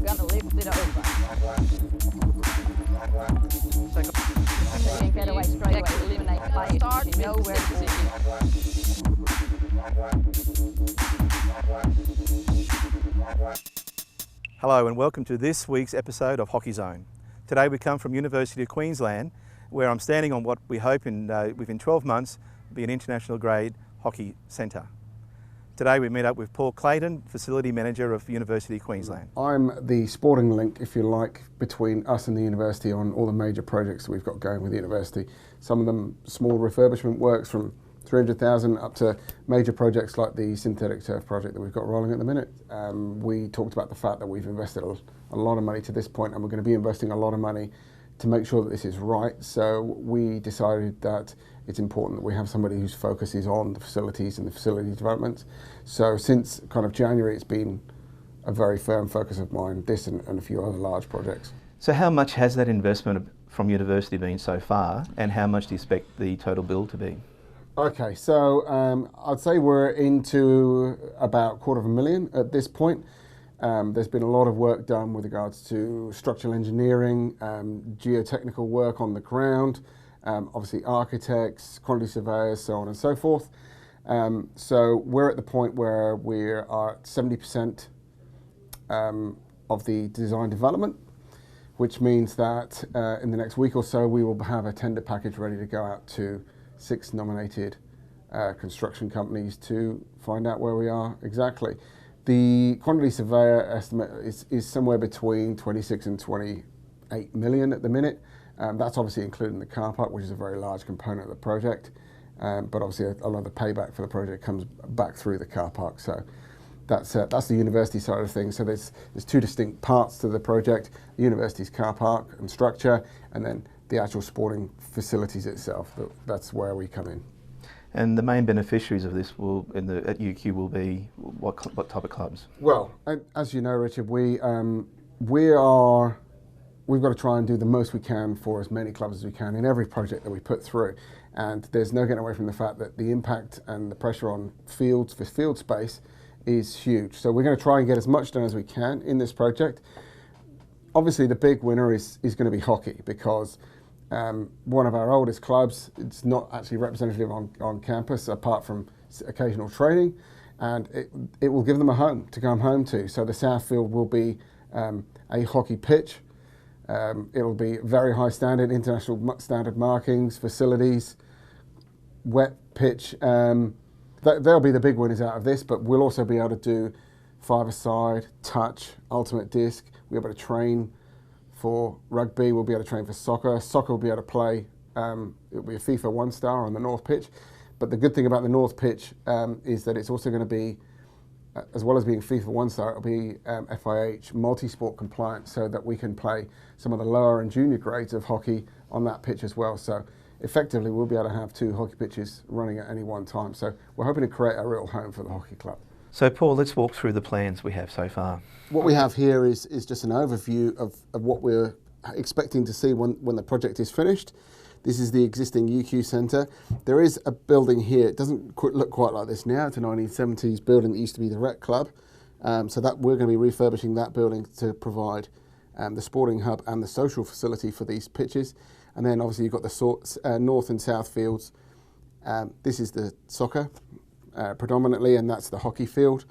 gonna lift it over. So you can get away straight away, eliminate players, Start you know with where the the ball is. Hello and welcome to this week's episode of Hockey Zone. Today we come from University of Queensland, where I'm standing on what we hope within 12 months will be an international grade hockey centre. Today we meet up with Paul Clayton, Facility Manager of University of Queensland. I'm the sporting link, if you like, between us and the university on all the major projects that we've got going with the university. Some of them small refurbishment works from 300,000 up to major projects like the synthetic turf project that we've got rolling at the minute. We talked about the fact that we've invested a lot of money to this point, and we're going to be investing a lot of money to make sure that this is right. So we decided that it's important that we have somebody whose focus is on the facilities and the facility development. So since kind of January, it's been a very firm focus of mine, this and a few other large projects. So how much has that investment from university been so far, and how much do you expect the total bill to be? Okay, so I'd say we're into about $250,000 at this point. There's been a lot of work done with regards to structural engineering, geotechnical work on the ground, obviously architects, quantity surveyors, so on and so forth. So we're at the point where we are at 70% of the design development, which means that in the next week or so we will have a tender package ready to go out to 6 nominated construction companies to find out where we are exactly. The quantity surveyor estimate is somewhere between 26 and 28 million at the minute. That's obviously including the car park, which is a very large component of the project. But obviously a lot of the payback for the project comes back through the car park. So that's the university side of things. So there's two distinct parts to the project: the university's car park and structure, and then the actual sporting facilities itself. That's where we come in. And the main beneficiaries of this at UQ will be what type of clubs? Well, as you know, Richard, we've got to try and do the most we can for as many clubs as we can in every project that we put through. And there's no getting away from the fact that the impact and the pressure on fields for field space is huge. So we're going to try and get as much done as we can in this project. Obviously, the big winner is going to be hockey, because one of our oldest clubs, it's not actually representative on campus apart from occasional training, and it will give them a home to come home to. So the South Field will be a hockey pitch. It'll be very high standard, international standard markings, facilities, wet pitch. They'll be the big winners out of this, but we'll also be able to do five-a-side, touch, ultimate disc. We'll be able to train for rugby, we'll be able to train for soccer. Soccer will be able to play, it'll be a FIFA 1-star on the North pitch. But the good thing about the North pitch is that it's also going to be, as well as being FIFA 1-star, it'll be FIH multi-sport compliant, so that we can play some of the lower and junior grades of hockey on that pitch as well. So effectively we'll be able to have 2 hockey pitches running at any one time. So we're hoping to create a real home for the hockey club. So Paul, let's walk through the plans we have so far. What we have here is just an overview of what we're expecting to see when the project is finished. This is the existing UQ Centre. There is a building here. It doesn't look quite like this now. It's a 1970s building that used to be the Rec Club. So that we're going to be refurbishing that building to provide the sporting hub and the social facility for these pitches. And then obviously you've got the north and south fields. This is the soccer predominantly, and that's the hockey field.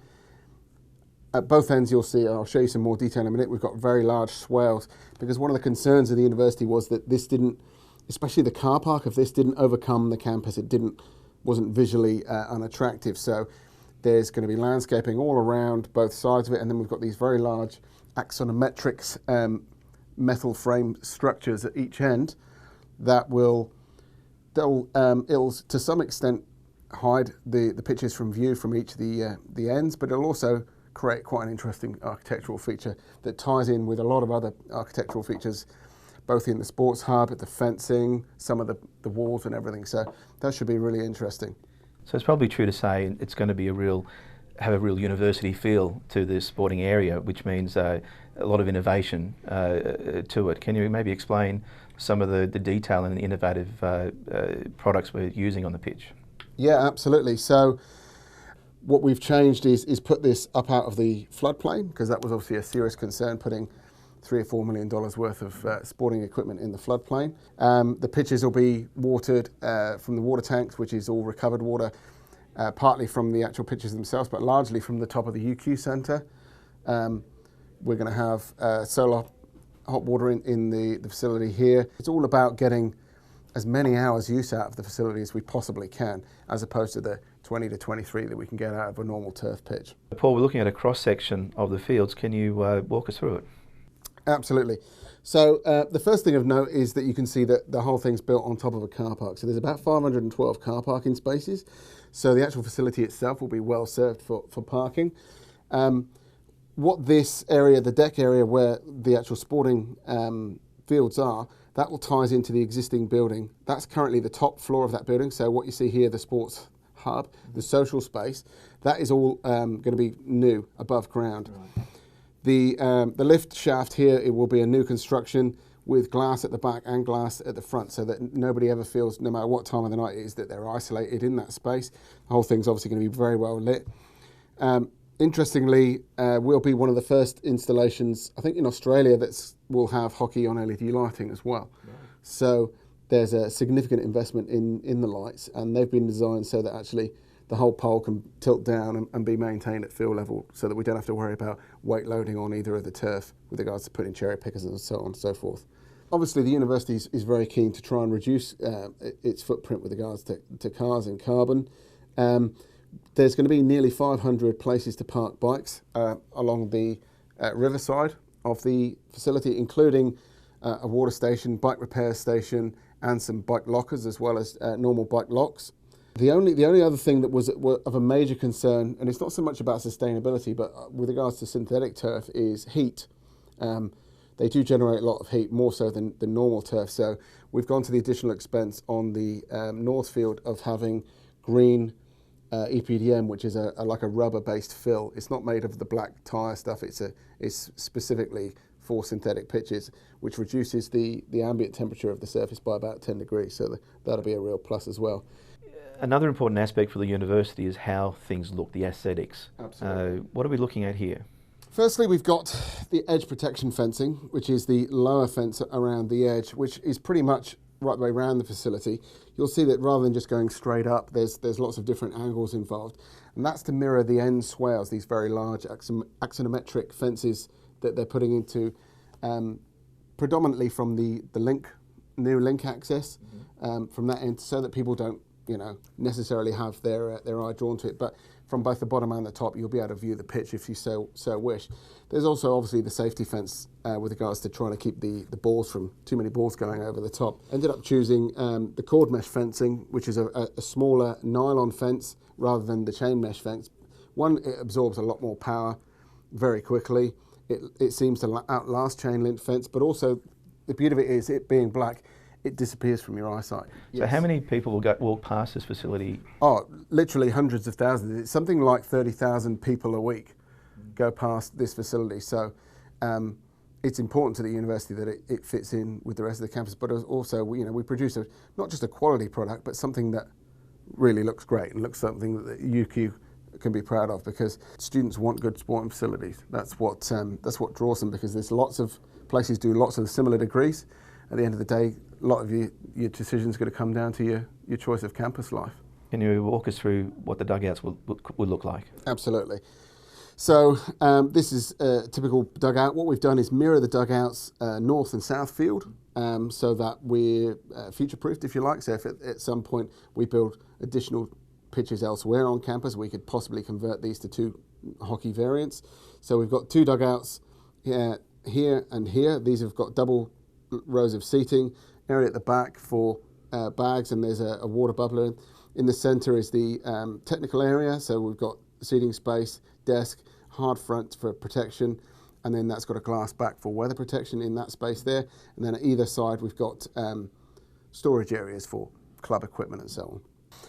At both ends you'll see, I'll show you some more detail in a minute, we've got very large swales, because one of the concerns of the university was that this didn't, especially the car park of this, didn't overcome the campus. It wasn't visually unattractive. So there's going to be landscaping all around both sides of it, and then we've got these very large axonometrics metal frame structures at each end that it'll to some extent hide the pitches from view from each of the ends, but it'll also create quite an interesting architectural feature that ties in with a lot of other architectural features, both in the sports hub, the fencing, some of the walls and everything. So that should be really interesting. So it's probably true to say it's going to be have a real university feel to this sporting area, which means a lot of innovation to it. Can you maybe explain some of the detail and the innovative products we're using on the pitch? Yeah, absolutely. So What we've changed is put this up out of the floodplain, because that was obviously a serious concern, putting $3 or $4 million worth of sporting equipment in the floodplain. The pitches will be watered from the water tanks, which is all recovered water, partly from the actual pitches themselves, but largely from the top of the UQ Centre. We're going to have solar hot water in the facility here. It's all about getting as many hours use out of the facility as we possibly can, as opposed to the 20 to 23 that we can get out of a normal turf pitch. Paul, we're looking at a cross-section of the fields. Can you walk us through it? Absolutely. So the first thing of note is that you can see that the whole thing's built on top of a car park. So there's about 512 car parking spaces. So the actual facility itself will be well served for parking. What this area, the deck area where the actual sporting fields are, that will ties into the existing building. That's currently the top floor of that building. So what you see here, the sports hub, the social space, that is all going to be new above ground. Right. The lift shaft here, it will be a new construction with glass at the back and glass at the front, so that nobody ever feels, no matter what time of the night it is, that they're isolated in that space. The whole thing's obviously going to be very well lit. Interestingly, we'll be one of the first installations, I think, in Australia that will have hockey on LED lighting as well. Right. So there's a significant investment in the lights, and they've been designed so that actually the whole pole can tilt down and be maintained at field level, so that we don't have to worry about weight loading on either of the turf with regards to putting cherry pickers and so on and so forth. Obviously, the university is very keen to try and reduce its footprint with regards to cars and carbon. There's going to be nearly 500 places to park bikes along the riverside of the facility, including a water station, bike repair station, and some bike lockers, as well as normal bike locks. The only other thing that was of a major concern, and it's not so much about sustainability, but with regards to synthetic turf, is heat. They do generate a lot of heat, more so than normal turf. So we've gone to the additional expense on the north field of having green EPDM, which is like a rubber-based fill. It's not made of the black tyre stuff. It's specifically for synthetic pitches, which reduces the ambient temperature of the surface by about 10 degrees. So that'll be a real plus as well. Another important aspect for the university is how things look, the aesthetics. Absolutely. What are we looking at here? Firstly, we've got the edge protection fencing, which is the lower fence around the edge, which is pretty much right the way around the facility. You'll see that rather than just going straight up, there's lots of different angles involved. And that's to mirror the end swales, these very large axonometric fences that they're putting into, predominantly from the new link access, from that end, so that people don't necessarily have their eye drawn to it, but from both the bottom and the top, you'll be able to view the pitch if you so wish. There's also obviously the safety fence with regards to trying to keep the balls from too many balls going over the top. Ended up choosing the cord mesh fencing, which is a smaller nylon fence rather than the chain mesh fence. One, it absorbs a lot more power very quickly. It seems to outlast chain link fence, but also the beauty of it is it being black, it disappears from your eyesight. So how many people will walk past this facility? Oh, literally hundreds of thousands. It's something like 30,000 people a week go past this facility. So it's important to the university that it fits in with the rest of the campus, but also we produce not just a quality product, but something that really looks great and looks something that UQ can be proud of, because students want good sporting facilities. That's what draws them, because there's lots of places do lots of similar degrees. At the end of the day, a lot of your decisions are going to come down to your choice of campus life. Can you walk us through what the dugouts would look like? Absolutely. So this is a typical dugout. What we've done is mirror the dugouts north and south field, so that we're future-proofed, if you like. So if at some point we build additional pitches elsewhere on campus, we could possibly convert these to two hockey variants. So we've got two dugouts here and here. These have got double rows of seating, area at the back for bags, and there's a water bubbler. In the centre is the technical area, so we've got seating space, desk, hard front for protection, and then that's got a glass back for weather protection in that space there. And then at either side we've got storage areas for club equipment and so on.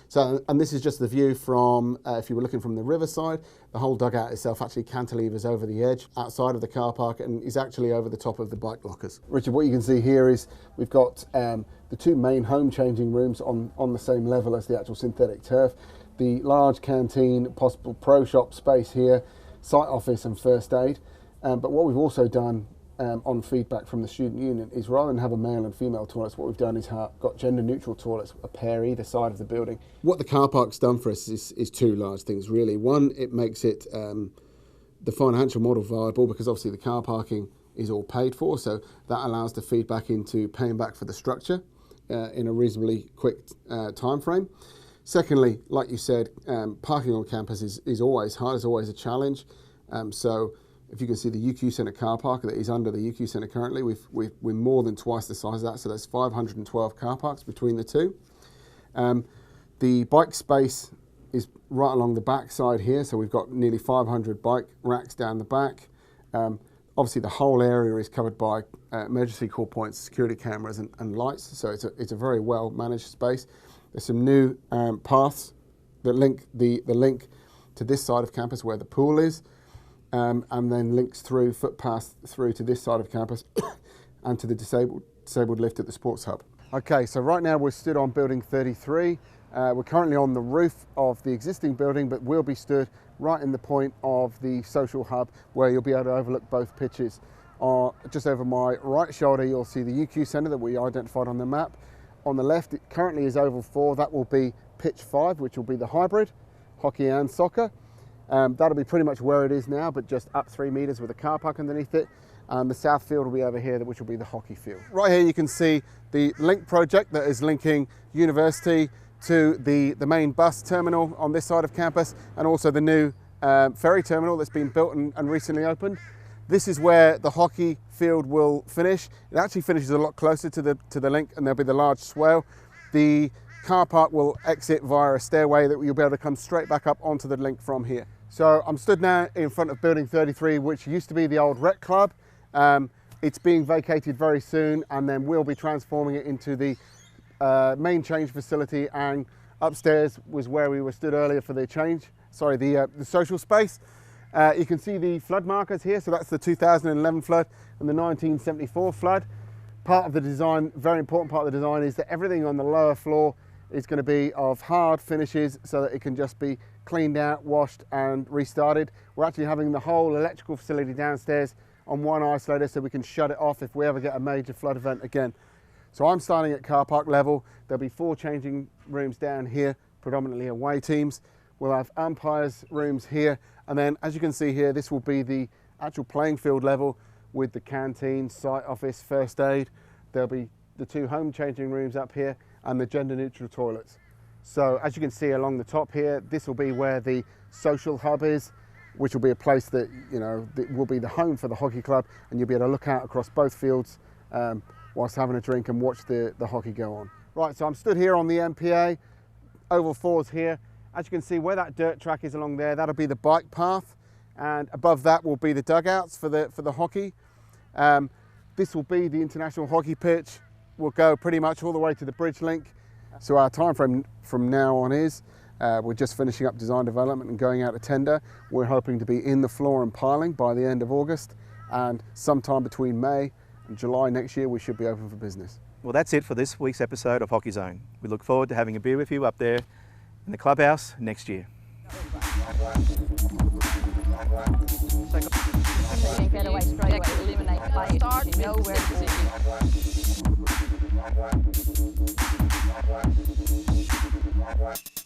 So, and this is just the view from, if you were looking from the riverside, the whole dugout itself actually cantilevers over the edge outside of the car park and is actually over the top of the bike lockers. Richard, what you can see here is we've got the two main home changing rooms on the same level as the actual synthetic turf. the large canteen, possible pro shop space here, site office and first aid. But what we've also done on feedback from the student union is rather than have a male and female toilets, what we've done is got gender neutral toilets, a pair either side of the building. What the car park's done for us is two large things really. One, it makes it the financial model viable because obviously the car parking is all paid for, so that allows the feedback into paying back for the structure in a reasonably quick time frame. Secondly, like you said, parking on campus is always hard, is always a challenge. So if you can see the UQ Centre car park that is under the UQ Centre currently, we're more than twice the size of that, so that's 512 car parks between the two. The bike space is right along the back side here, so we've got nearly 500 bike racks down the back. Obviously the whole area is covered by emergency call points, security cameras and lights, so it's a very well managed space. There's some new paths that link the link to this side of campus where the pool is, and then links through footpaths through to this side of campus and to the disabled lift at the sports hub. Okay, so right now we're stood on building 33. We're currently on the roof of the existing building, but we'll be stood right in the point of the social hub where you'll be able to overlook both pitches. Just over my right shoulder, you'll see the UQ Centre that we identified on the map. On the left, it currently is Oval 4. That will be pitch 5, which will be the hybrid, hockey and soccer. That'll be pretty much where it is now, but just up 3 metres with a car park underneath it. The south field will be over here, which will be the hockey field. Right here you can see the link project that is linking university to the main bus terminal on this side of campus, and also the new ferry terminal that's been built and recently opened. This is where the hockey field will finish. It actually finishes a lot closer to the link, and there'll be the large swale. The car park will exit via a stairway that you'll be able to come straight back up onto the link from here. So I'm stood now in front of building 33, which used to be the old rec club. It's being vacated very soon, and then we'll be transforming it into the main change facility, and upstairs was where we were stood earlier for the the social space. You can see the flood markers here, so that's the 2011 flood and the 1974 flood. Part of the design, very important part of the design, is that everything on the lower floor is going to be of hard finishes so that it can just be cleaned out, washed and restarted. We're actually having the whole electrical facility downstairs on one isolator so we can shut it off if we ever get a major flood event again. So I'm starting at car park level. There'll be 4 changing rooms down here, predominantly away teams. We'll have umpires rooms here, and then as you can see here, this will be the actual playing field level with the canteen, site office, first aid. There'll be the 2 home changing rooms up here and the gender neutral toilets. So as you can see along the top here, this will be where the social hub is, which will be a place that, you know, that will be the home for the hockey club, and you'll be able to look out across both fields whilst having a drink and watch the hockey go on. Right, so I'm stood here on the MPA, Oval 4's here. As you can see where that dirt track is along there, that'll be the bike path, and above that will be the dugouts for the hockey. This will be the international hockey pitch. We'll go pretty much all the way to the bridge link. So our time frame from now on is, we're just finishing up design development and going out to tender. We're hoping to be in the floor and piling by the end of August, and sometime between May and July next year we should be open for business. Well, that's it for this week's episode of Hockey Zone. We look forward to having a beer with you up there in the clubhouse next year. Can't get away straight away. Eliminate play. Start You know where to be.